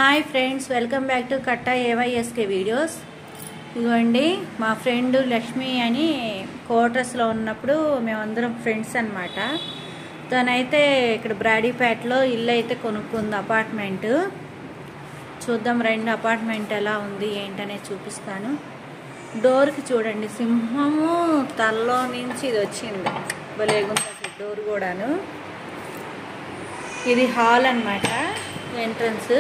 Hi friends, welcome back to Katta ఏవైఎస్కే videos. ఇదిగోండి మా friend Lakshmi అని క్వార్టర్స్లో ఉన్నప్పుడు మేమందరం ఫ్రెండ్స్ అనమాట. తనైతే ఇక్కడ బ్రాడీపేటలో ఇల్లు అయితే కొనుక్కుంది, అపార్ట్మెంట్. చూద్దాం రండి అపార్ట్మెంట్ ఎలా ఉంది ఏంటనే చూపిస్తాను. డోర్కి చూడండి, సింహము తలలో నుంచి ఇది వచ్చింది, భలేగుంది అసలు డోర్ కూడాను. ఇది హాల్ అన్నమాట, ఎంట్రన్స్.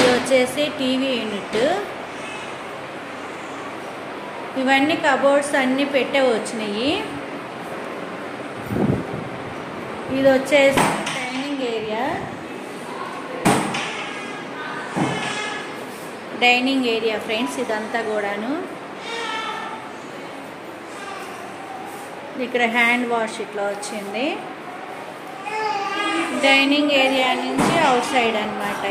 ఇది వచ్చేసి టీవీ యూనిట్. ఇవన్నీ కబోర్డ్స్ అన్నీ పెట్టే వచ్చినాయి. ఇది వచ్చేసి డైనింగ్ ఏరియా ఫ్రెండ్స్. ఇదంతా కూడాను ఇక్కడ హ్యాండ్ వాష్ ఇట్లా వచ్చింది. డైనింగ్ ఏరియా నుంచి అవుట్ సైడ్ అనమాట.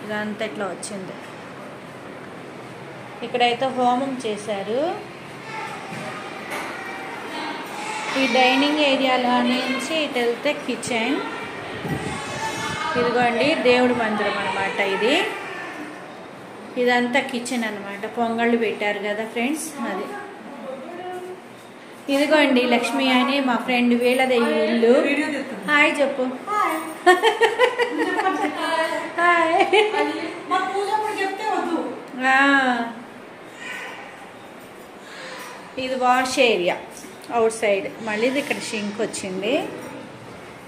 ఇదంతా ఇట్లా వచ్చింది. ఇక్కడైతే హోమం చేశారు. ఈ డైనింగ్ ఏరియాలో నుంచి ఇటు వెళ్తే కిచెన్. ఇదిగోండి దేవుడి మందిరం అనమాట. ఇదంతా కిచెన్ అనమాట. పొంగళ్ళు పెట్టారు కదా ఫ్రెండ్స్, అది. ఇదిగోండి లక్ష్మి అని మా ఫ్రెండ్, వీళ్ళదే ఇల్లు. హాయ్ చెప్పు. హాయ్. ఇది వాష్ ఏరియా అవుట్ సైడ్. మళ్ళీ ఇది ఇక్కడ షింక్ వచ్చింది.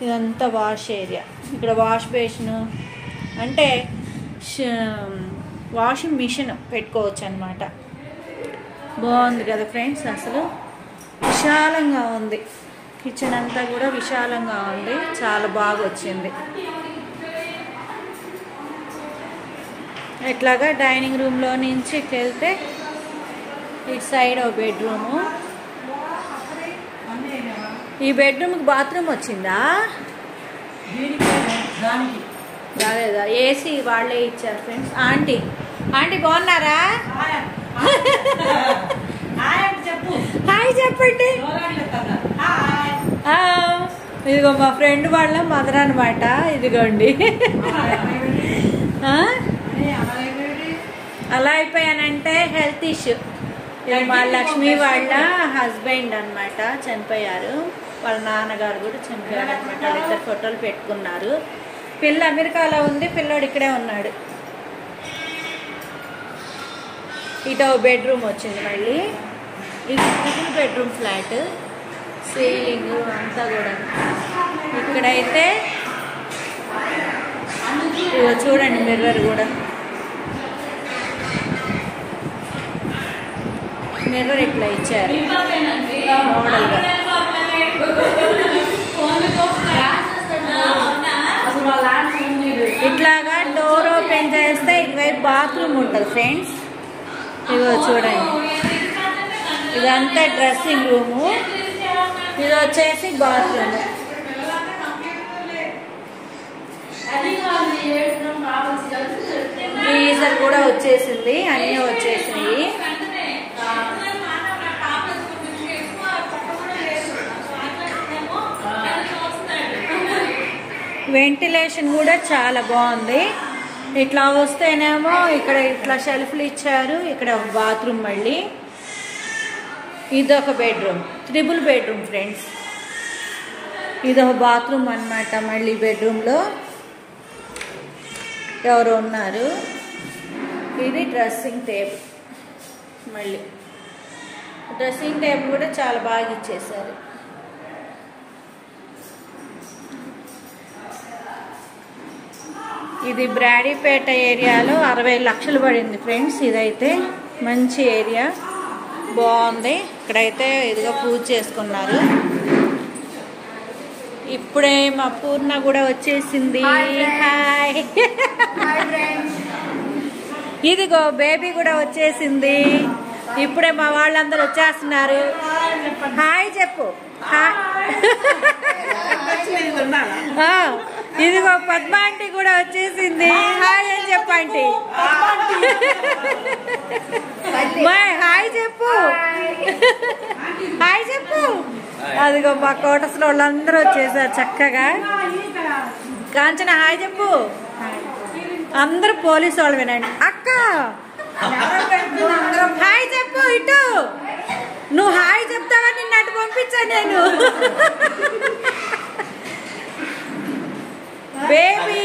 ఇదంతా వాష్ ఏరియా. ఇక్కడ వాష్ బేసిన్ అంటే వాషింగ్ మిషన్ పెట్టుకోవచ్చు అనమాట. బాగుంది కదా ఫ్రెండ్స్, అసలు విశాలంగా ఉంది. కిచెన్ అంతా కూడా విశాలంగా ఉంది, చాలా బాగా వచ్చింది. ఇట్లాగా డైనింగ్ రూమ్లో నుంచి ఇట్లా వెళ్తే ఇటు సైడ్ ఒక బెడ్రూము. ఈ బెడ్రూమ్కి బాత్రూమ్ వచ్చిందా? రాలేదా? ఏసీ వాళ్ళే ఇచ్చారు ఫ్రెండ్స్. ఆంటీ బాగున్నారా? హాయ్ చెప్పండి. ఇదిగో మా ఫ్రెండ్ వాళ్ళ మదర్ అనమాట. ఇదిగోండి. అలా అయిపోయానంటే హెల్త్ ఇష్యూ. మా లక్ష్మి వాళ్ళ హస్బెండ్ అనమాట, చనిపోయారు. వాళ్ళ నాన్నగారు కూడా చనిపోయారు అనమాట. వాళ్ళిద్దరు ఫోటోలు పెట్టుకున్నారు. పిల్ల అమెరికాలో ఉంది, పిల్లోడు ఇక్కడే ఉన్నాడు. ఇటో బెడ్రూమ్ వచ్చింది. మళ్ళీ ఇది ట్రిపుల్ బెడ్రూమ్ ఫ్లాట్. సీలింగ్ అంతా కూడా. ఇక్కడైతే ఇదిగో చూడండి, మిర్రర్ కూడా. మిర్రర్ ఇట్లా ఇచ్చారు మోడల్గా. ఇట్లాగా డోర్ ఓపెన్ చేస్తే ఇటువైపు బాత్రూమ్ ఉంటుంది ఫ్రెండ్స్. ఇదిగో చూడండి, ఇదంతా డ్రెస్సింగ్ రూము. ఇది వచ్చేసి బాత్రూమ్. గీజర్ కూడా వచ్చేసింది, అన్నీ వచ్చేసినాయి. వెంటిలేషన్ కూడా చాలా బాగుంది. ఇట్లా వస్తేనేమో ఇక్కడ ఇట్లా షెల్ఫ్లు ఇచ్చారు. ఇక్కడ బాత్రూమ్. మళ్ళీ ఇదొక బెడ్రూమ్, ట్రిపుల్ బెడ్రూమ్ ఫ్రెండ్స్. ఇదొక బాత్రూమ్ అన్నమాట. మళ్ళీ బెడ్రూమ్లో ఎవరు ఉన్నారు. ఇది డ్రెస్సింగ్ టేబుల్. మళ్ళీ డ్రెస్సింగ్ టేబుల్ కూడా చాలా బాగా ఇచ్చేసారు. ఇది బ్రాడీపేట ఏరియాలో 60 లక్షలు పడింది ఫ్రెండ్స్. ఇదైతే మంచి ఏరియా, బాగుంది. ఇక్కడైతే ఇదిగో పూజ చేసుకున్నారు. ఇప్పుడే మా పూర్ణ కూడా వచ్చేసింది. హాయ్. ఇదిగో బేబీ కూడా వచ్చేసింది. ఇప్పుడే మా వాళ్ళందరూ వచ్చేస్తున్నారు. హాయ్ చెప్పు. ఇదిగో పద్మ ఆంటీ కూడా వచ్చేసింది. హాయ్ అని చెప్పండి. హాయ్ చెప్పు, హాయ్ చెప్పు. అదిగో మా క్వార్టర్స్ లో వాళ్ళందరూ వచ్చేసారు చక్కగా. కాంచన హాయ్ చెప్పు. అందరూ పోలీసు వాళ్ళు వినండి. అక్క హాయ్ చెప్పు. ఇటు నువ్వు హాయ్ చెప్తావా, నిన్ను అటు పంపించా నేను. బేబీ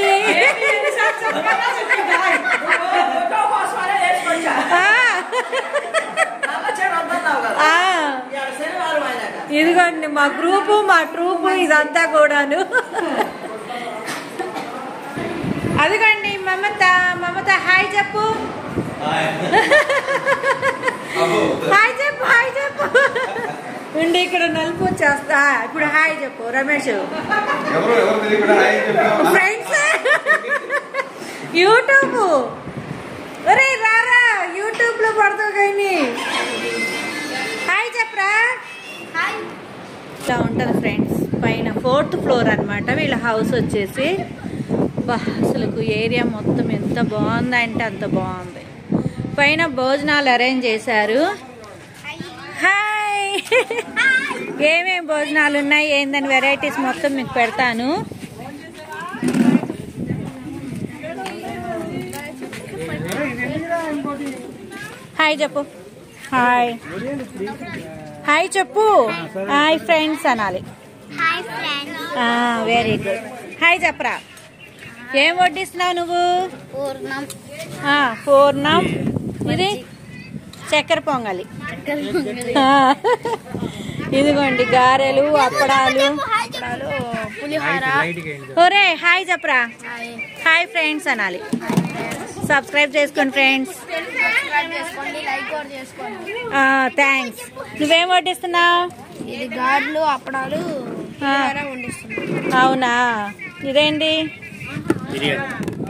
ఇదిగోండి మా గ్రూపు, మా ట్రూపు, ఇదంతా కూడాను. అదిగోండి మమత. మమత హాయ్ చెప్పు. హాయ్ చెప్పు, హాయ్ చెప్పు. ఉండి ఇక్కడ నలుపు వచ్చేస్తా. ఇప్పుడు హాయ్ చెప్పు రమేష్. Friends YouTube. ఒరే రారా, యూట్యూబ్ లో పడతావు కానీ. హాయ్ చెప్పరా. ఇట్లా ఉంటుంది ఫ్రెండ్స్. పైన 4th ఫ్లోర్ అనమాట వీళ్ళ హౌస్ వచ్చేసి. అసలు ఏరియా మొత్తం ఎంత బాగుందంటే అంత బాగుంది. పైన భోజనాలు అరేంజ్ చేశారు. హాయ్. ఏమేమి భోజనాలు ఉన్నాయి ఏందని వెరైటీస్ మొత్తం మీకు పెడతాను. హాయ్ చెప్పు. హాయ్ హాయ్ చెప్పు. హాయ్ ఫ్రెండ్స్ అనాలి. Very good. హాయ్ చెప్పరా. ఏం వడ్డిస్తున్నావు నువ్వు? పూర్ణం. ఇది చక్కెర పొంగలి. ఇదిగోండి గారెలు, అప్పడాలు, పులిహోర. ఒరే హాయ్ చెప్పరా. హాయ్ ఫ్రెండ్స్ అనాలి. సబ్స్క్రైబ్ చేసుకోండి ఫ్రెండ్స్. థ్యాంక్స్. నువ్వేం వడ్డిస్తున్నావు? ఇది గారెలు, అప్పడాలు. అవునా. ఇదేంటి?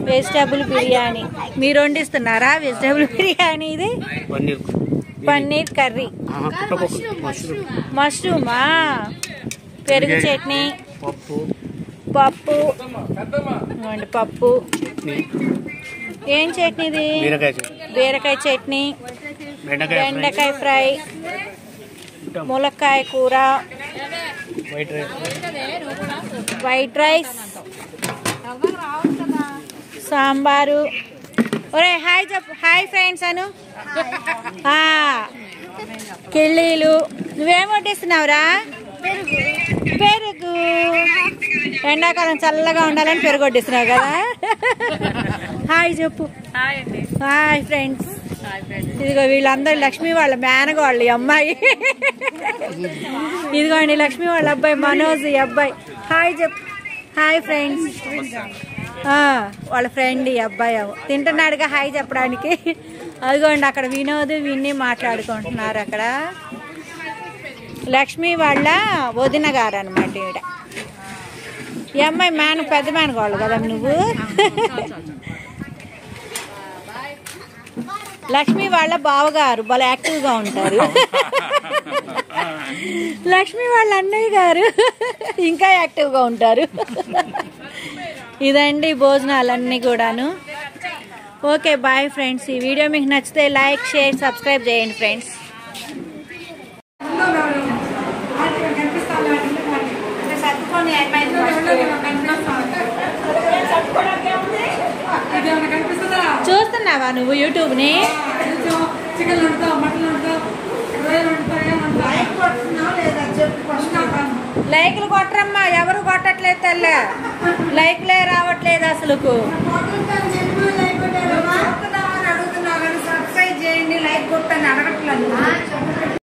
వెజిటేబుల్ బిర్యానీ. మీరు వండిస్తున్నారా వెజిటేబుల్ బిర్యానీ? ఇది పన్నీర్ కర్రీ, మష్రూమా, పెరుగు చట్నీ, పప్పు. పప్పు. ఏం చట్నీ ఇది? బీరకాయ చట్నీ, బెండకాయ ఫ్రై, ములక్కాయ కూర, వైట్ రైస్, సాంబారు. ఒరే హాయ్ చెప్పు. హాయ్ ఫ్రెండ్స్ అను. కిళ్ళీలు. నువ్వేం వడ్డిస్తున్నావురా? పెరుగు. ఎండాకాలం చల్లగా ఉండాలని పెరుగు వడ్డిస్తున్నావు కదా. హాయ్ చెప్పు. Hi friends. ఇదిగో వీళ్ళందరూ లక్ష్మి వాళ్ళ మేనగోళ్ళు. ఈ అమ్మాయి ఇదిగోండి లక్ష్మి వాళ్ళ అబ్బాయి మనోజ్. ఈ అబ్బాయి హాయ్ చెప్పు. Hi friends. వాళ్ళ ఫ్రెండ్ ఈ అబ్బాయి తింటున్నాడుగా హాయ్ చెప్పడానికి. అదిగోండి అక్కడ వినోద్ విన్ని మాట్లాడుకుంటున్నారు. అక్కడ లక్ష్మి వాళ్ళ వదిన గారు అనమాట ఈవిడ. ఈ అమ్మాయి పెద్ద మేనగోళ్ళు కదా నువ్వు. లక్ష్మి వాళ్ళ బావగారు భలే యాక్టివ్గా ఉంటారు. లక్ష్మి వాళ్ళ అన్నయ్య గారు ఇంకా యాక్టివ్గా ఉంటారు. ఇదండి భోజనాలన్నీ కూడాను. Okay bye friends. ఈ వీడియో మీకు నచ్చితే లైక్, షేర్, సబ్స్క్రైబ్ చేయండి ఫ్రెండ్స్. చూస్తున్నావా నువ్వు యూట్యూబ్ని? లైక్లు కొట్టరమ్మా. ఎవరు కొట్టట్లేదు తల్లే. లైక్లే రావట్లేదు అసలుకు.